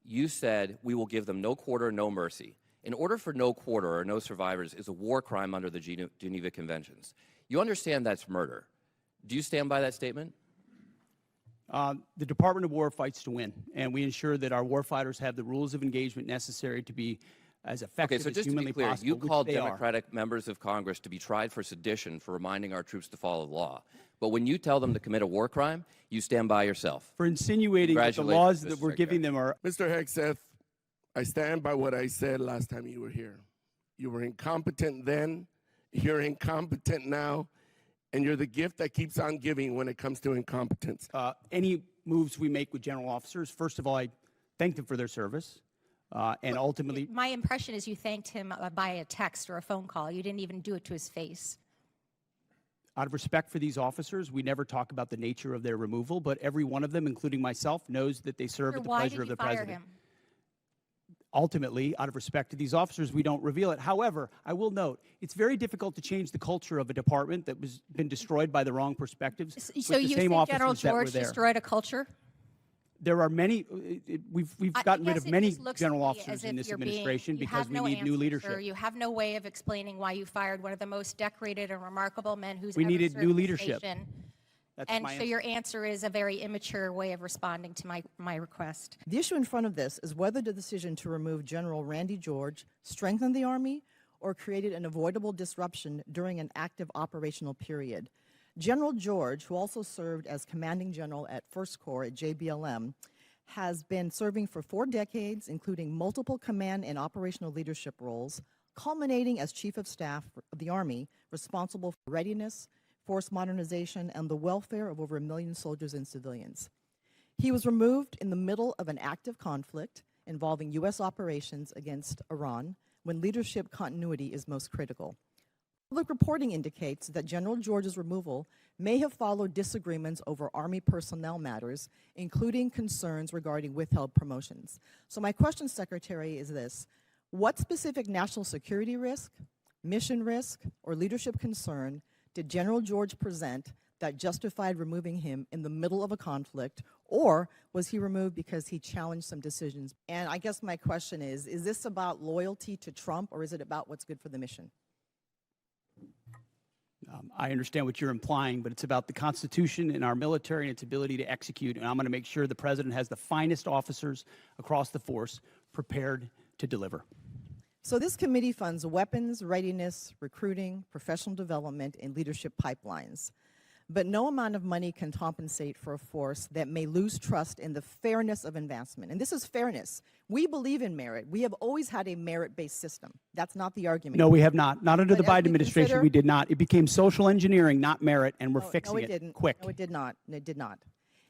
you said we will give them no quarter, no mercy. In order for no quarter or no survivors is a war crime under the Geneva Conventions. You understand that's murder. Do you stand by that statement? The Department of War fights to win, and we ensure that our warfighters have the rules of engagement necessary to be as effective as humanly possible. Okay, so just to be clear, you called Democratic members of Congress to be tried for sedition for reminding our troops to follow the law. But when you tell them to commit a war crime, you stand by yourself. For insinuating that the laws that we're giving them are... Mr. Hegseth, I stand by what I said last time you were here. You were incompetent then, you're incompetent now, and you're the gift that keeps on giving when it comes to incompetence. Any moves we make with general officers, first of all, I thank them for their service. And ultimately... My impression is you thanked him by a text or a phone call. You didn't even do it to his face. Out of respect for these officers, we never talk about the nature of their removal, but every one of them, including myself, knows that they serve at the pleasure of the President. Him? Ultimately, out of respect to these officers, we don't reveal it. However, I will note, it's very difficult to change the culture of a department that was been destroyed by the wrong perspectives. So you think General George destroyed a culture? There are many, we've gotten rid of many general officers in this administration because we need new leadership. You have no way of explaining why you fired one of the most decorated and remarkable men who's we ever needed served new the leadership. Nation. That's and my so answer. your answer is a very immature way of responding to my request. The issue in front of this is whether the decision to remove General Randy George strengthened the Army or created an avoidable disruption during an active operational period. General George, who also served as commanding general at 1st Corps at JBLM, has been serving for 4 decades, including multiple command and operational leadership roles, culminating as Chief of Staff of the Army, responsible for readiness, force modernization, and the welfare of over 1 million soldiers and civilians. He was removed in the middle of an active conflict involving U.S. operations against Iran, when leadership continuity is most critical. Public reporting indicates that General George's removal may have followed disagreements over Army personnel matters, including concerns regarding withheld promotions. So my question, Secretary, is this: what specific national security risk, mission risk, or leadership concern did General George present that justified removing him in the middle of a conflict, or was he removed because he challenged some decisions? And I guess my question is this about loyalty to Trump, or is it about what's good for the mission? I understand what you're implying, but it's about the Constitution and our military and its ability to execute, and I'm going to make sure the President has the finest officers across the force prepared to deliver. So this committee funds weapons, readiness, recruiting, professional development, and leadership pipelines. But no amount of money can compensate for a force that may lose trust in the fairness of advancement. And this is fairness. We believe in merit. We have always had a merit-based system. That's not the argument. No, we have not. Not under the Biden administration, we did not. It became social engineering, not merit, and we're fixing it quick. No, it did not. It did not.